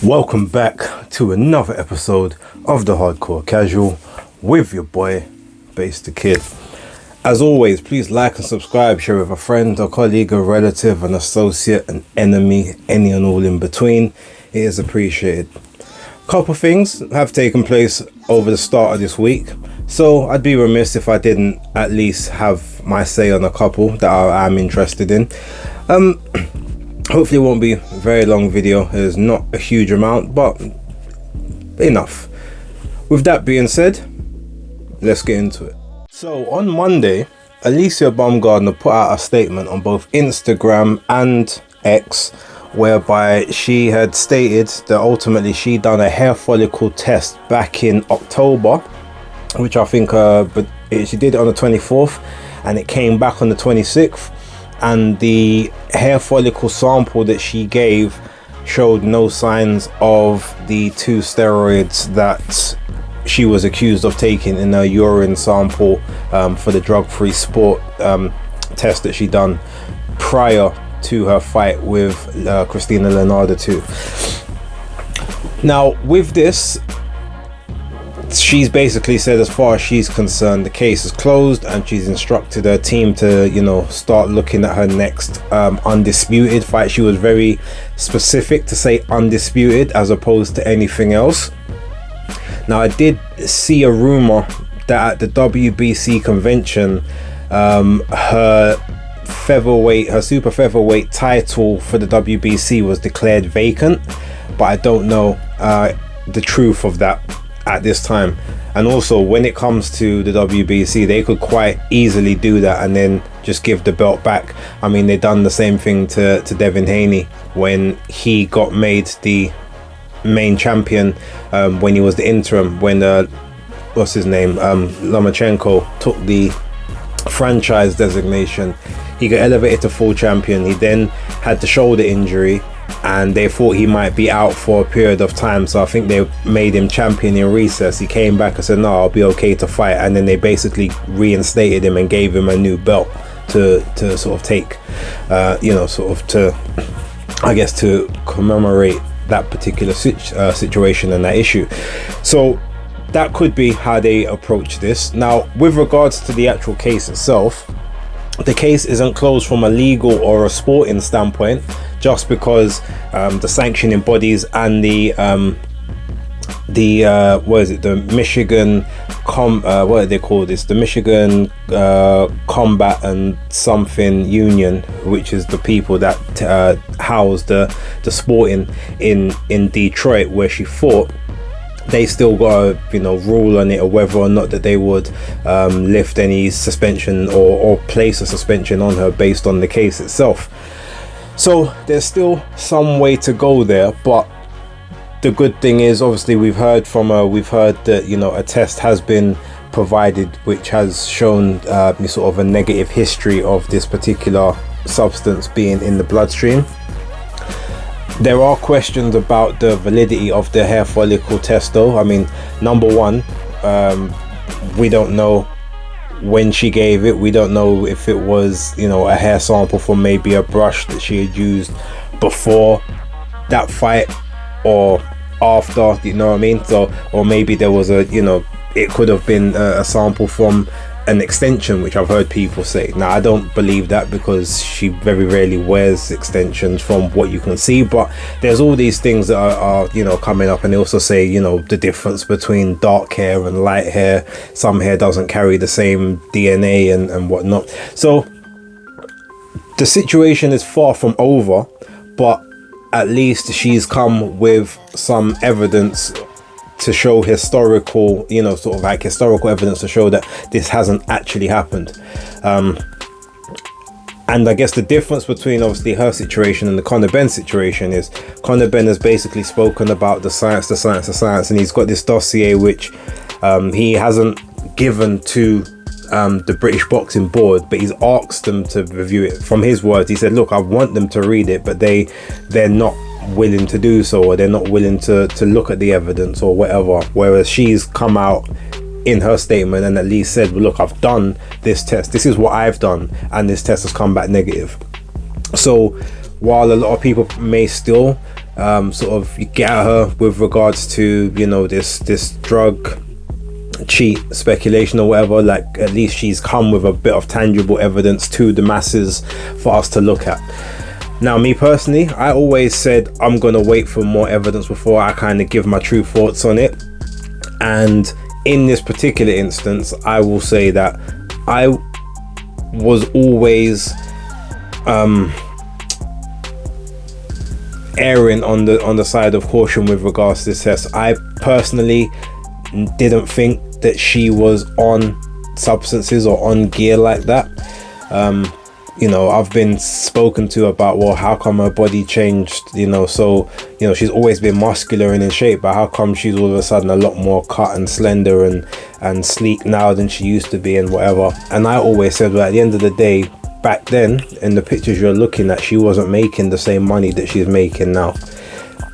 Welcome back to another episode of the Hardcore Casual with your boy, Bass the Kid. As always, please like and subscribe, share with a friend, a colleague, a relative, an associate, an enemy, any and all in between. It is appreciated. Couple things have taken place over the start of this week, so I'd be remiss if I didn't at least have my say on a couple that I am interested in. Hopefully it won't be a very long video. There's not a huge amount, but enough. With that being said, let's get into it. So on Monday, Alicia Baumgardner put out a statement on both Instagram and X, whereby she had stated that ultimately she done a hair follicle test back in October, which I think she did it on the 24th, and it came back on the 26th. And the hair follicle sample that she gave showed no signs of the two steroids that she was accused of taking in her urine sample for the drug-free sport test that she done prior to her fight with Christina Leonardo too. Now with this, she's basically said, as far as she's concerned, the case is closed, and she's instructed her team to, start looking at her next undisputed fight. She was very specific to say undisputed as opposed to anything else. Now, I did see a rumor that at the WBC convention, her super featherweight title for the WBC was declared vacant, but I don't know the truth of that at this time. And also, when it comes to the WBC, they could quite easily do that and then just give the belt back. I mean, they done the same thing to Devin Haney when he got made the main champion, when he was the interim, when Lomachenko took the franchise designation. He got elevated to full champion. He then had the shoulder injury, and they thought he might be out for a period of time, so I think they made him champion in recess. He came back and said, no, I'll be okay to fight, and then they basically reinstated him and gave him a new belt to sort of take, to commemorate that particular situation and that issue. So that could be how they approach this. Now, with regards to the actual case itself, the case isn't closed from a legal or a sporting standpoint, just because the sanctioning bodies and the Michigan the Michigan Combat and Something Union, which is the people that house the sporting in Detroit where she fought. They still got to rule on it, or whether or not that they would lift any suspension or place a suspension on her based on the case itself. So there's still some way to go there, but the good thing is, obviously, we've heard that a test has been provided which has shown sort of a negative history of this particular substance being in the bloodstream. There are questions about the validity of the hair follicle test though. I mean, number one, we don't know when she gave it. We don't know if it was, a hair sample from maybe a brush that she had used before that fight or after, you know what I mean? So, or maybe there was it could have been a sample from an extension, which I've heard people say. Now, I don't believe that, because she very rarely wears extensions from what you can see, but there's all these things that are coming up. And they also say, the difference between dark hair and light hair. Some hair doesn't carry the same DNA and whatnot. So the situation is far from over, but at least she's come with some evidence to show historical evidence to show that this hasn't actually happened. And I guess the difference between obviously her situation and the Conor Benn situation is Conor Benn has basically spoken about the science, and he's got this dossier which he hasn't given to the British Boxing Board, but he's asked them to review it. From his words, he said, look, I want them to read it, but they're not willing to do so, or they're not willing to look at the evidence or whatever. Whereas she's come out in her statement and at least said, well, look, I've done this test, this is what I've done, and this test has come back negative. So while a lot of people may still sort of get at her with regards to, you know, this drug cheat speculation or whatever. Like, at least she's come with a bit of tangible evidence to the masses for us to look at. Now, me personally, I always said I'm gonna wait for more evidence before I kind of give my true thoughts on it. And in this particular instance, I will say that I was always erring on the side of caution with regards to this test. I personally didn't think that she was on substances or on gear like that. You know, I've been spoken to about, well, how come her body changed, you know? So, you know, she's always been muscular and in shape, but how come she's all of a sudden a lot more cut and slender and sleek now than she used to be and whatever. And I always said, well, at the end of the day, back then, in the pictures you're looking at, she wasn't making the same money that she's making now.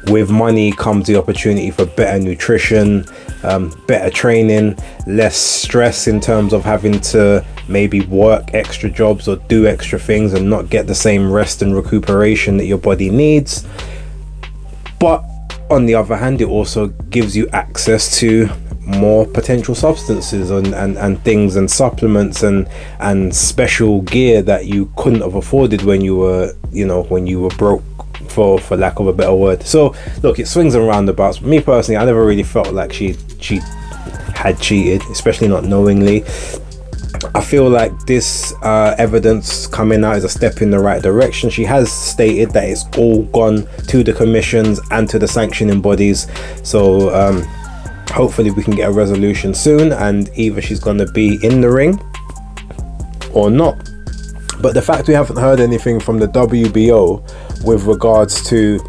With money comes the opportunity for better nutrition, better training, less stress in terms of having to maybe work extra jobs or do extra things and not get the same rest and recuperation that your body needs. But on the other hand, it also gives you access to more potential substances and things and supplements and special gear that you couldn't have afforded when you were, you know, when you were broke, for lack of a better word. So look, it swings and roundabouts. Me personally, I never really felt like she had cheated, especially not knowingly. I feel like this evidence coming out is a step in the right direction. She has stated that it's all gone to the commissions and to the sanctioning bodies. So hopefully we can get a resolution soon, and either she's going to be in the ring or not. But the fact we haven't heard anything from the WBO with regards to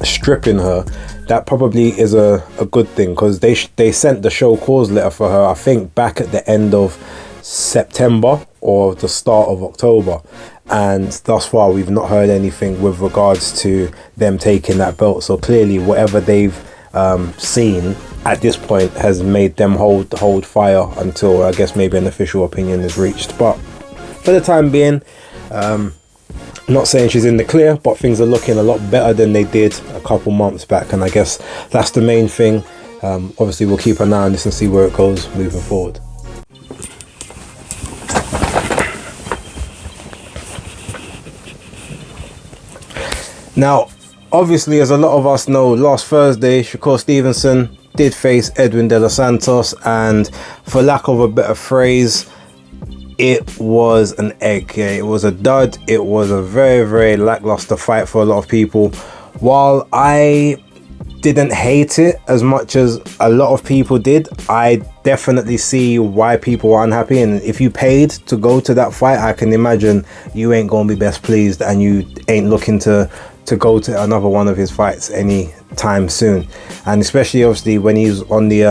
stripping her, that probably is a good thing, because they sent the show cause letter for her, I think, back at the end of September or the start of October, and thus far we've not heard anything with regards to them taking that belt. So clearly whatever they've seen at this point has made them hold fire until, I guess, maybe an official opinion is reached. But for the time being, not saying she's in the clear, but things are looking a lot better than they did a couple months back, and I guess that's the main thing. Obviously we'll keep an eye on this and see where it goes moving forward. Now, obviously, as a lot of us know, last Thursday Shakur Stevenson did face Edwin De Los Santos, and for lack of a better phrase, it was an egg. It was a dud. It was a very, very lackluster fight for a lot of people. While I didn't hate it as much as a lot of people did, I definitely see why people are unhappy. And if you paid to go to that fight, I can imagine you ain't gonna be best pleased, and you ain't looking to go to another one of his fights anytime soon. And especially obviously when he's on the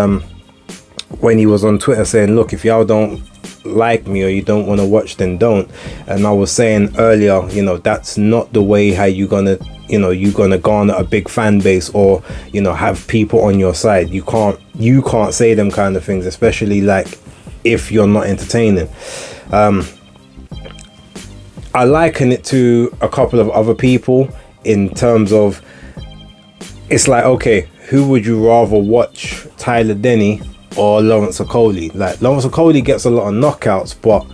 when he was on Twitter saying, look, if y'all don't like me or you don't want to watch, then don't. And I was saying earlier, you know, that's not the way how you're gonna garner a big fan base, or, you know, have people on your side. You can't say them kind of things, especially like if you're not entertaining. I liken it to a couple of other people in terms of, it's like, okay, who would you rather watch, Tyler Denny or Lawrence Okoli? Like, Lawrence Okoli gets a lot of knockouts, but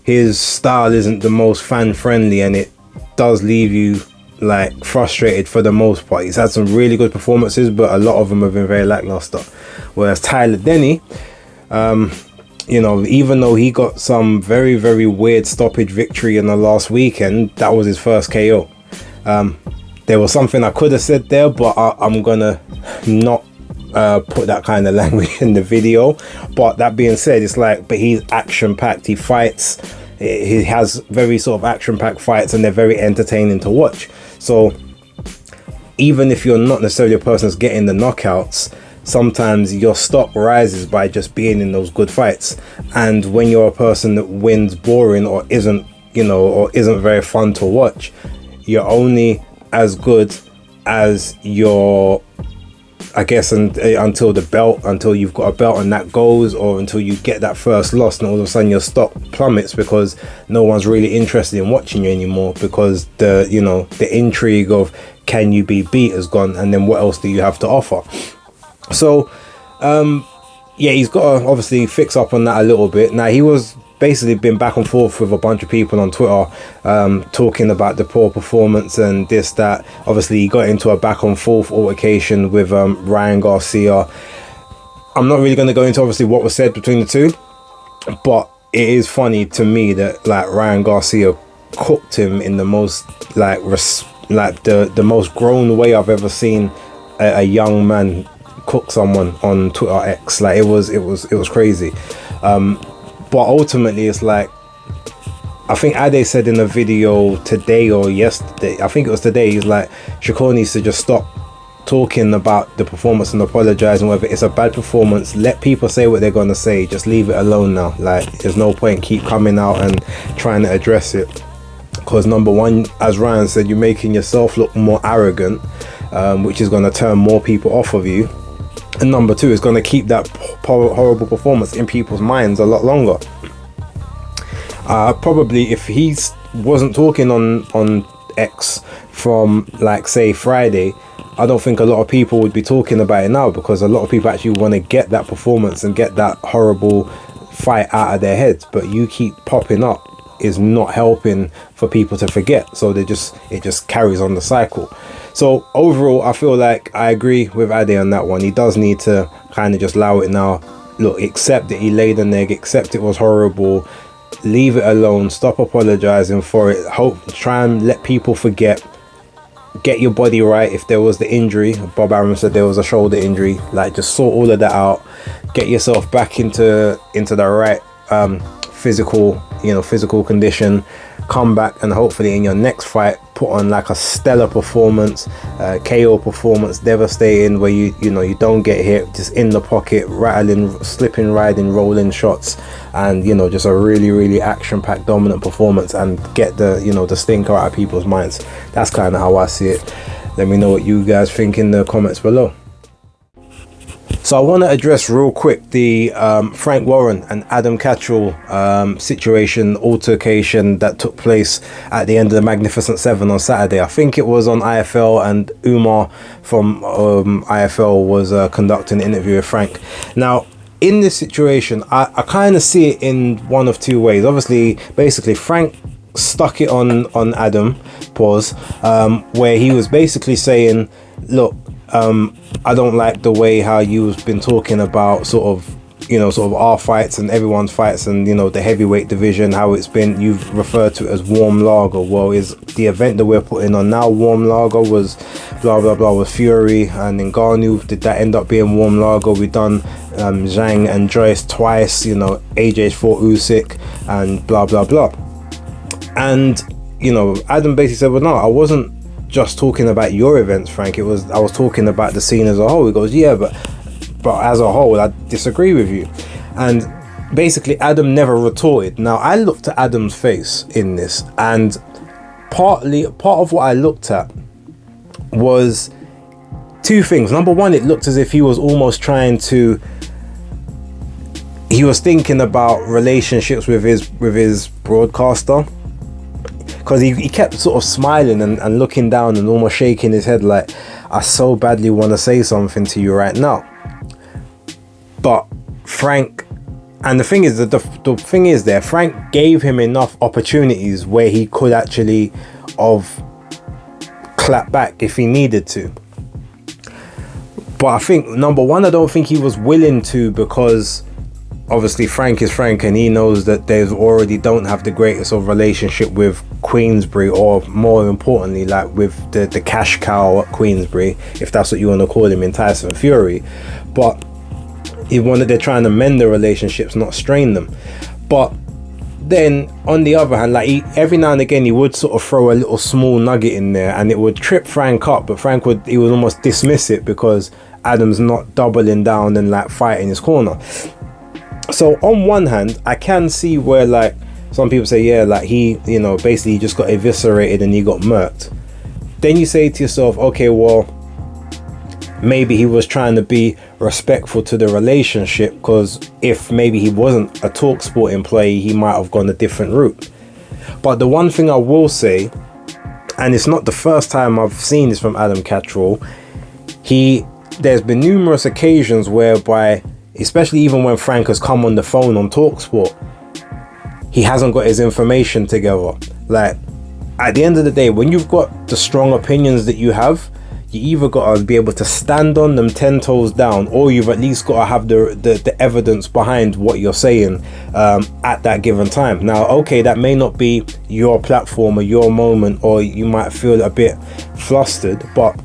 his style isn't the most fan friendly, and it does leave you like frustrated for the most part. He's had some really good performances, but a lot of them have been very lackluster. Whereas Tyler Denny, you know, even though he got some very, very weird stoppage victory in the last weekend, that was his first KO. There was something I could have said there, but I'm gonna not put that kind of language in the video. But that being said, it's like, but he's action packed. He fights, he has very sort of action packed fights, and they're very entertaining to watch. So even if you're not necessarily a person that's getting the knockouts, sometimes your stock rises by just being in those good fights. And when you're a person that wins boring or isn't, you know, or isn't very fun to watch, you're only as good as your I guess until you've got a belt and that goes, or until you get that first loss, and all of a sudden your stock plummets because no one's really interested in watching you anymore, because the intrigue of can you be beat has gone, and then what else do you have to offer? So he's got to obviously fix up on that a little bit. Now, he was basically been back and forth with a bunch of people on Twitter, talking about the poor performance and this, that. Obviously, he got into a back and forth altercation with Ryan Garcia. I'm not really going to go into obviously what was said between the two, but it is funny to me that like Ryan Garcia cooked him in the most the most grown way I've ever seen a young man cook someone on Twitter X. Like it was crazy. But ultimately, it's like, I think Ade said in a video today or yesterday, I think it was today, he's like, Shakur needs to just stop talking about the performance and apologizing. Whether it's a bad performance, let people say what they're going to say. Just leave it alone now. Like, there's no point keep coming out and trying to address it. Because number one, as Ryan said, you're making yourself look more arrogant, which is going to turn more people off of you. And number two, is going to keep that horrible performance in people's minds a lot longer. Probably if he wasn't talking on X from like say Friday, I don't think a lot of people would be talking about it now, because a lot of people actually want to get that performance and get that horrible fight out of their heads. But you keep popping up is not helping for people to forget, so it just carries on the cycle. So overall, I feel like I agree with Ade on that one. He does need to kind of just allow it now. Look, accept that he laid an egg, accept it was horrible, leave it alone, stop apologizing for it, try and let people forget, get your body right. If there was the injury, Bob Arum said there was a shoulder injury, like just sort all of that out, get yourself back into the right physical condition, come back, and hopefully in your next fight put on like a stellar performance, KO performance, devastating, where you don't get hit, just in the pocket, rattling, slipping, riding, rolling shots, and just a really, really action-packed dominant performance, and get the stinker out of people's minds. That's kind of how I see it. Let me know what you guys think in the comments below. So I want to address real quick the Frank Warren and Adam Catterall situation, altercation that took place at the end of the Magnificent Seven on Saturday. I think it was on IFL, and Umar from IFL was conducting an interview with Frank. Now, in this situation, I kind of see it in one of two ways. Obviously, basically, Frank stuck it on Adam, where he was basically saying, look, I don't like the way how you've been talking about sort of our fights and everyone's fights, and the heavyweight division, how it's been, you've referred to it as warm lager. Well, is the event that we're putting on now warm lager? Was blah blah blah with Fury and Ngannou, did that end up being warm lager? We've done Zhang and Joyce twice, AJ's fought Usyk and blah blah blah. And Adam basically said, well, no, I wasn't just talking about your events, Frank. I was talking about the scene as a whole. He goes, yeah, but as a whole, I disagree with you. And basically, Adam never retorted. Now, I looked at Adam's face in this, and part of what I looked at was two things. Number one, it looked as if he was almost he was thinking about relationships with his broadcaster. Because he kept sort of smiling and looking down and almost shaking his head like, I so badly want to say something to you right now. But Frank, and the thing is that the thing is there, Frank gave him enough opportunities where he could actually have clapped back if he needed to. But I think, number one, I don't think he was willing to, because obviously Frank is Frank, and he knows that they already don't have the greatest of relationship with Queensbury, or more importantly, like with the cash cow at Queensbury, if that's what you want to call him, in Tyson Fury. But they're trying to mend the relationships, not strain them. But then on the other hand, like every now and again he would sort of throw a little small nugget in there, and it would trip Frank up, but he would almost dismiss it because Adam's not doubling down and like fighting his corner. So on one hand, I can see where like some people say, yeah, like he, basically he just got eviscerated and he got murked. Then you say to yourself, okay, well, maybe he was trying to be respectful to the relationship, because if maybe he wasn't a TalkSport employee, he might have gone a different route. But the one thing I will say, and it's not the first time I've seen this from Adam Catterall, there's been numerous occasions whereby, especially even when Frank has come on the phone on TalkSport, he hasn't got his information together. Like, at the end of the day, when you've got the strong opinions that you have, you either got to be able to stand on them 10 toes down, or you've at least got to have the evidence behind what you're saying at that given time. Now, okay, that may not be your platform or your moment, or you might feel a bit flustered, but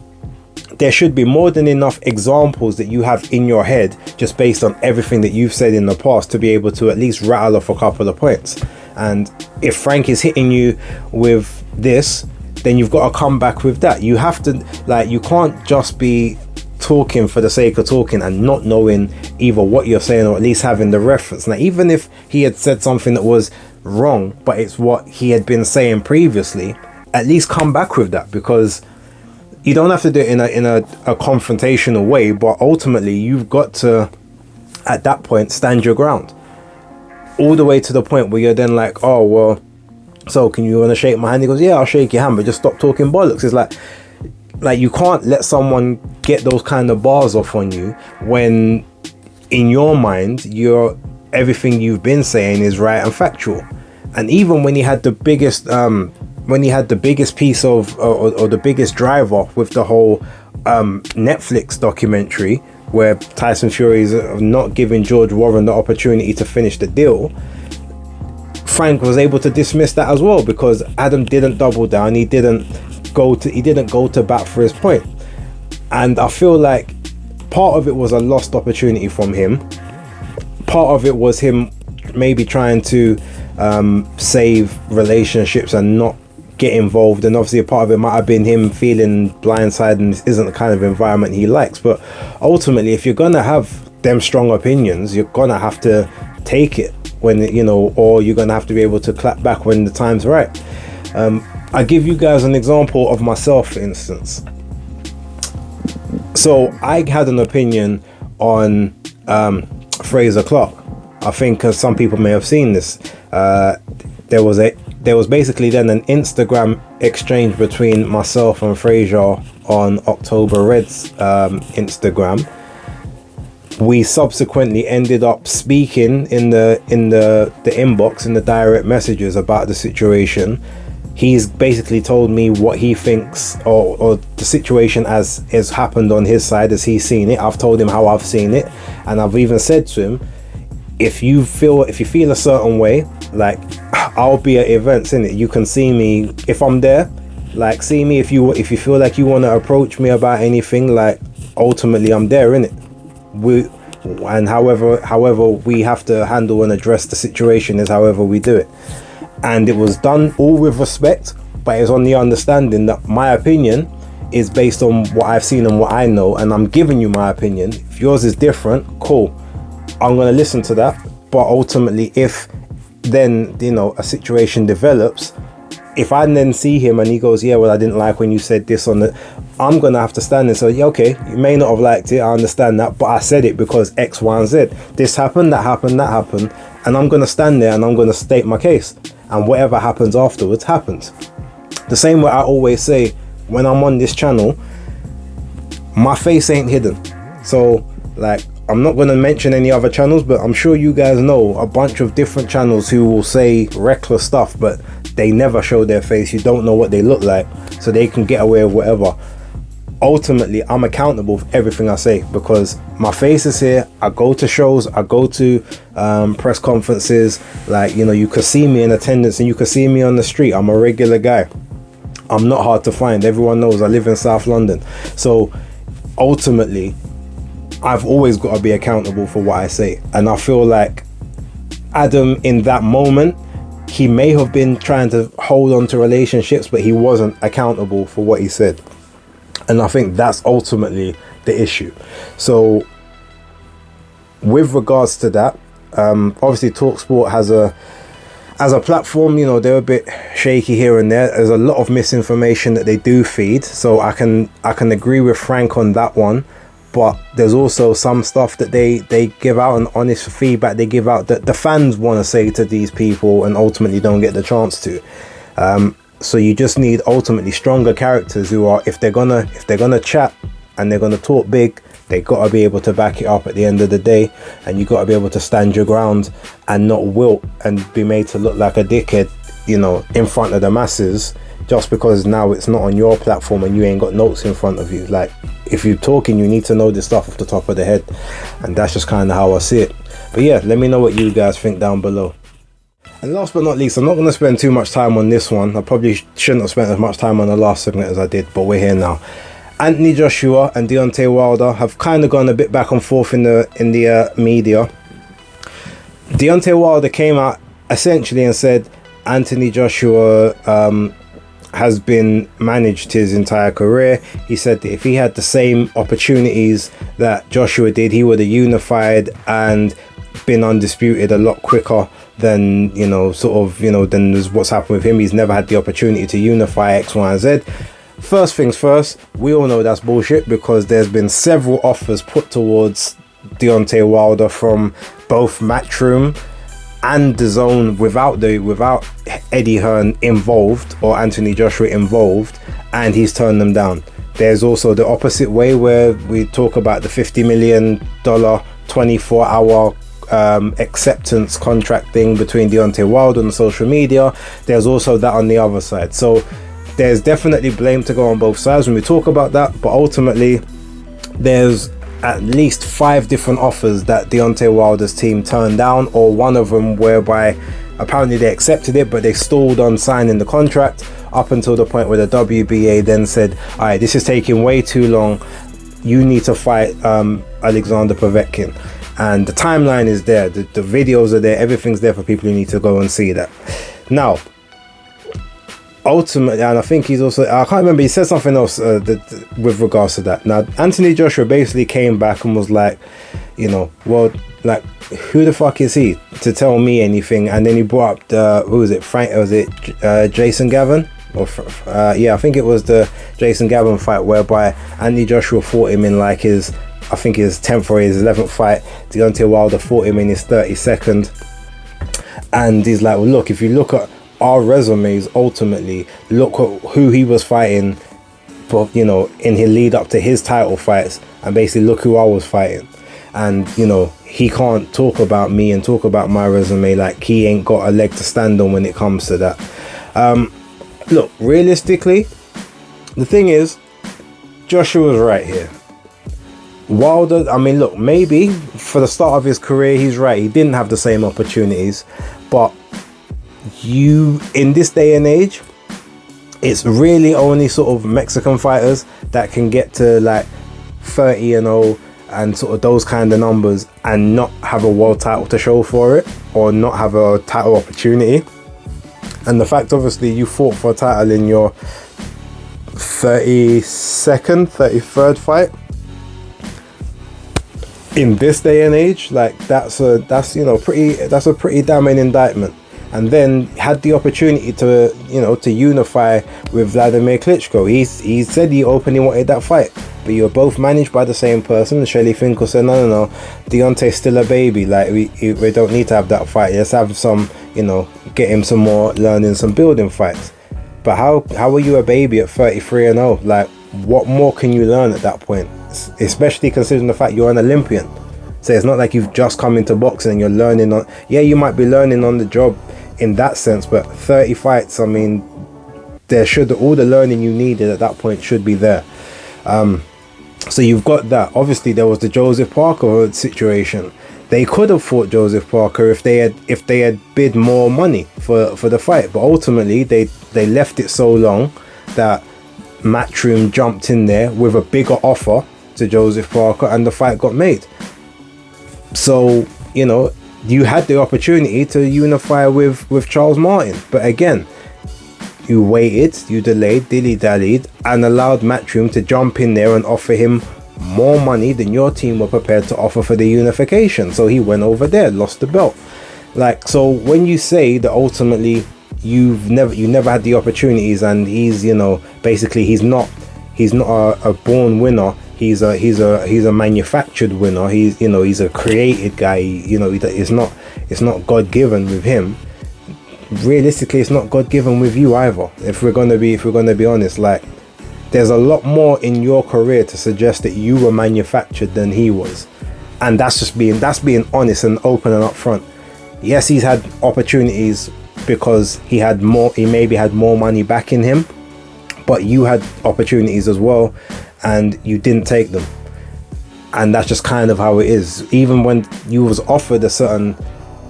there should be more than enough examples that you have in your head, just based on everything that you've said in the past, to be able to at least rattle off a couple of points. And if Frank is hitting you with this, then you've got to come back with that. You have to, like, you can't just be talking for the sake of talking and not knowing either what you're saying, or at least having the reference. Now, even if he had said something that was wrong, but it's what he had been saying previously, at least come back with that, because you don't have to do it in a confrontational way, but ultimately you've got to, at that point, stand your ground. All the way to the point where you're then like, oh, well, so can you want to shake my hand? He goes, yeah, I'll shake your hand, but just stop talking bollocks. It's like you can't let someone get those kind of bars off on you when in your mind everything you've been saying is right and factual. And even when he had the biggest piece of or the biggest drive off with the whole Netflix documentary, where Tyson Fury is not giving George Warren the opportunity to finish the deal, Frank was able to dismiss that as well, because Adam didn't double down. He didn't go to bat for his point. And I feel like part of it was a lost opportunity from him. Part of it was him maybe trying to save relationships and not get involved, and obviously a part of it might have been him feeling blindsided, and this isn't the kind of environment he likes. But ultimately, if you're gonna have them strong opinions, you're gonna have to take it when, you know, or you're gonna have to be able to clap back when the time's right. I give you guys an example of myself, for instance. So I had an opinion on Fraser Clark. I think some people may have seen this. There was basically then an Instagram exchange between myself and Fraser on October Red's Instagram. We subsequently ended up speaking in the inbox, in the direct messages, about the situation. He's basically told me what he thinks, or the situation as has happened on his side, as he's seen it. I've told him how I've seen it, and I've even said to him, if you feel a certain way, like, I'll be at events, innit? You can see me if I'm there. Like, see me if you feel like you want to approach me about anything. Like, ultimately, I'm there, innit? And however we have to handle and address the situation is however we do it. And it was done all with respect, but it's on the understanding that my opinion is based on what I've seen and what I know, and I'm giving you my opinion. If yours is different, cool, I'm going to listen to that. But ultimately, if then, you know, a situation develops, if I then see him and he goes, yeah, well, I didn't like when you said this on the, I'm going to have to stand and say, yeah, okay, you may not have liked it, I understand that, but I said it because X, Y, and Z. This happened, that happened, that happened, and I'm going to stand there and I'm going to state my case, and whatever happens afterwards happens. The same way I always say, when I'm on this channel, my face ain't hidden. So, like, I'm not going to mention any other channels, but I'm sure you guys know a bunch of different channels who will say reckless stuff, but they never show their face. You don't know what they look like, so they can get away with whatever. Ultimately, I'm accountable for everything I say, because my face is here. I go to shows, I go to press conferences. Like, you know, you could see me in attendance and you could see me on the street. I'm a regular guy. I'm not hard to find. Everyone knows I live in South London. So ultimately, I've always got to be accountable for what I say. And I feel like Adam, in that moment, he may have been trying to hold on to relationships, but he wasn't accountable for what he said. And I think that's ultimately the issue. So with regards to that, obviously TalkSport has as a platform, you know, they're a bit shaky here and there. There's a lot of misinformation that they do feed. So I can agree with Frank on that one. but there's also some stuff that they give out, and honest feedback they give out that the fans want to say to these people and ultimately don't get the chance to. So you just need ultimately stronger characters who are, if they're gonna chat and they're gonna talk big, they gotta be able to back it up at the end of the day, and you gotta be able to stand your ground and not wilt and be made to look like a dickhead, you know, in front of the masses, just because now it's not on your platform and you ain't got notes in front of you. Like, if you're talking, you need to know this stuff off the top of the head, and that's just kind of how I see it. But yeah, let me know what you guys think down below. And last but not least, I'm not going to spend too much time on this one. I probably shouldn't have spent as much time on the last segment as I did, but we're here now. Anthony Joshua and Deontay Wilder have kind of gone a bit back and forth in the media. Deontay Wilder came out essentially and said Anthony Joshua has been managed his entire career. He said that if he had the same opportunities that Joshua did, he would have unified and been undisputed a lot quicker than, you know, than what's happened with him. He's never had the opportunity to unify X, Y, and Z. First things first, we all know that's bullshit, because there's been several offers put towards Deontay Wilder from both Matchroom and DAZN without Eddie Hearn involved or Anthony Joshua involved, and he's turned them down. There's also the opposite way, where we talk about the $50 million 24-hour acceptance contract thing between Deontay Wilder and social media. There's also that on the other side. So there's definitely blame to go on both sides when we talk about that, but ultimately there's at least 5 different offers that Deontay Wilder's team turned down, or one of them whereby apparently they accepted it but they stalled on signing the contract up until the point where the WBA then said, all right, this is taking way too long, you need to fight Alexander Povetkin. And the timeline is there, the videos are there, everything's there for people who need to go and see that. Now, ultimately, and I think he's also, I can't remember, he said something else with regards to that. Now, Anthony Joshua basically came back and was like, you know, well, like, who the fuck is he to tell me anything? And then he brought up Jason Gavin? Yeah, I think it was the Jason Gavin fight, whereby Anthony Joshua fought him in like his 10th or his 11th fight. Deontay Wilder fought him in his 32nd. And he's like, well, look, if you look at our resumes, ultimately, look at who he was fighting for, you know, in his lead up to his title fights, and basically look who I was fighting. And, you know, he can't talk about me and talk about my resume, like he ain't got a leg to stand on when it comes to that. Look, realistically, the thing is, Joshua's right here. Wilder, I mean, look, maybe for the start of his career, he's right. He didn't have the same opportunities, but in this day and age, it's really only sort of Mexican fighters that can get to like 30-0 and sort of those kind of numbers and not have a world title to show for it, or not have a title opportunity. And the fact, obviously, you fought for a title in your 33rd fight in this day and age, like that's a pretty damning indictment. And then had the opportunity to, you know, to unify with Vladimir Klitschko. He said he openly wanted that fight, but you were both managed by the same person. Shelley Finkel said, no, Deontay's still a baby. Like we don't need to have that fight. Let's have some, you know, get him some more learning, some building fights. But how are you a baby at 33-0? Like, what more can you learn at that point? Especially considering the fact you're an Olympian. So it's not like you've just come into boxing and you're learning on. Yeah, you might be learning on the job in that sense, but 30 fights, I mean, all the learning you needed at that point should be there. So you've got that. Obviously, there was the Joseph Parker situation. They could have fought Joseph Parker if they had bid more money for the fight, but ultimately they left it so long that Matchroom jumped in there with a bigger offer to Joseph Parker, and the fight got made. So, you know, you had the opportunity to unify with Charles Martin, but again, you waited, you delayed, dilly-dallied, and allowed Matchroom to jump in there and offer him more money than your team were prepared to offer for the unification. So he went over there, lost the belt. Like, so when you say that ultimately you never had the opportunities, and he's, you know, basically he's not a born winner, he's a manufactured winner. He's, you know, he's a created guy. You know, it's not God-given with him. Realistically, it's not God-given with you either. If we're gonna be honest, like, there's a lot more in your career to suggest that you were manufactured than he was, and that's being honest and open and upfront. Yes, he's had opportunities because he maybe had more money backing him, but you had opportunities as well, and you didn't take them, and that's just kind of how it is. Even when you was offered a certain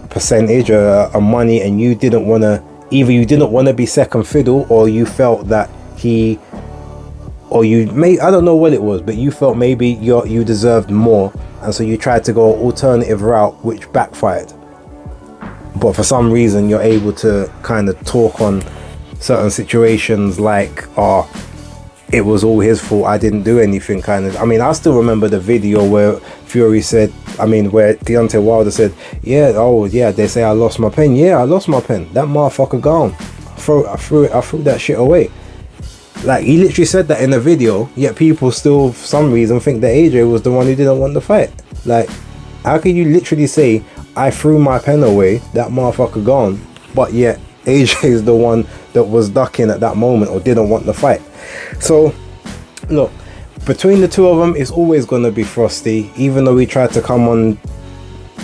percentage of money, and you didn't want to be second fiddle, or you felt that I don't know what it was, but you felt maybe you deserved more, and so you tried to go alternative route, which backfired. But for some reason, you're able to kind of talk on certain situations like, oh, it was all his fault, I didn't do anything, kind of. I mean, I still remember the video where Fury said, where Deontay Wilder said, they say I lost my pen. Yeah, I lost my pen. That motherfucker gone. I threw that shit away. Like, he literally said that in the video, yet people still, for some reason, think that AJ was the one who didn't want the fight. Like, how can you literally say, I threw my pen away, that motherfucker gone, but yet AJ is the one that was ducking at that moment or didn't want the fight? So, look, between the two of them, it's always going to be frosty, even though we tried to come on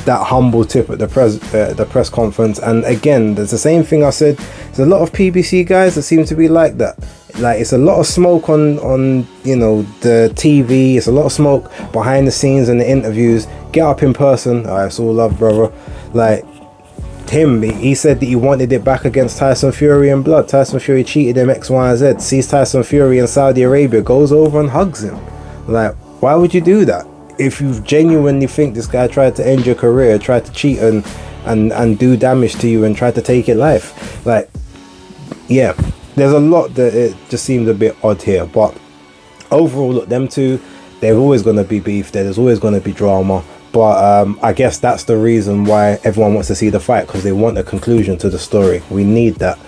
that humble tip at the press conference. And again, there's the same thing I said. There's a lot of PBC guys that seem to be like that. Like, it's a lot of smoke on you know, the TV. It's a lot of smoke behind the scenes and the interviews. Get up in person. Alright, it's all love, brother. Like, he said that he wanted it back against Tyson Fury in blood. Tyson Fury cheated him X, Y, and Z. Sees Tyson Fury in Saudi Arabia, goes over and hugs him. Like, why would you do that? If you genuinely think this guy tried to end your career, tried to cheat and do damage to you and tried to take your life, like, yeah, there's a lot that it just seems a bit odd here. But overall, look, them two, they're always going to be beef. There's always going to be drama. But I guess that's the reason why everyone wants to see the fight, because they want a conclusion to the story. We need that.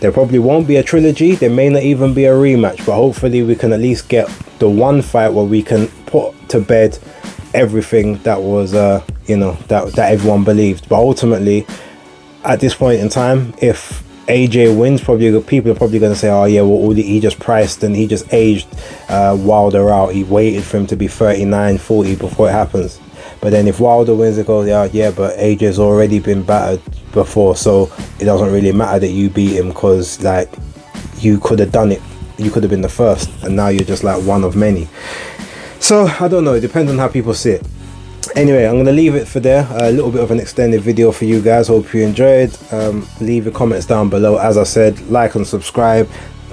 There probably won't be a trilogy. There may not even be a rematch, but hopefully we can at least get the one fight where we can put to bed everything that was, that everyone believed. But ultimately, at this point in time, if AJ wins, people are probably going to say, oh yeah, well, he just priced and he just aged Wilder out. He waited for him to be 39, 40 before it happens. But then if Wilder wins, it goes, yeah, but AJ's already been battered before, so it doesn't really matter that you beat him, because, like, you could have done it. You could have been the first, and now you're just like one of many. So I don't know, it depends on how people see it. Anyway, I'm going to leave it for there. A little bit of an extended video for you guys. Hope you enjoyed. Leave your comments down below. As I said, like and subscribe.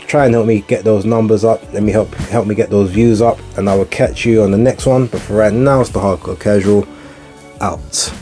Try and help me get those numbers up. Let me help me get those views up, and I will catch you on the next one. But for right now, it's the Hardcore Casual out.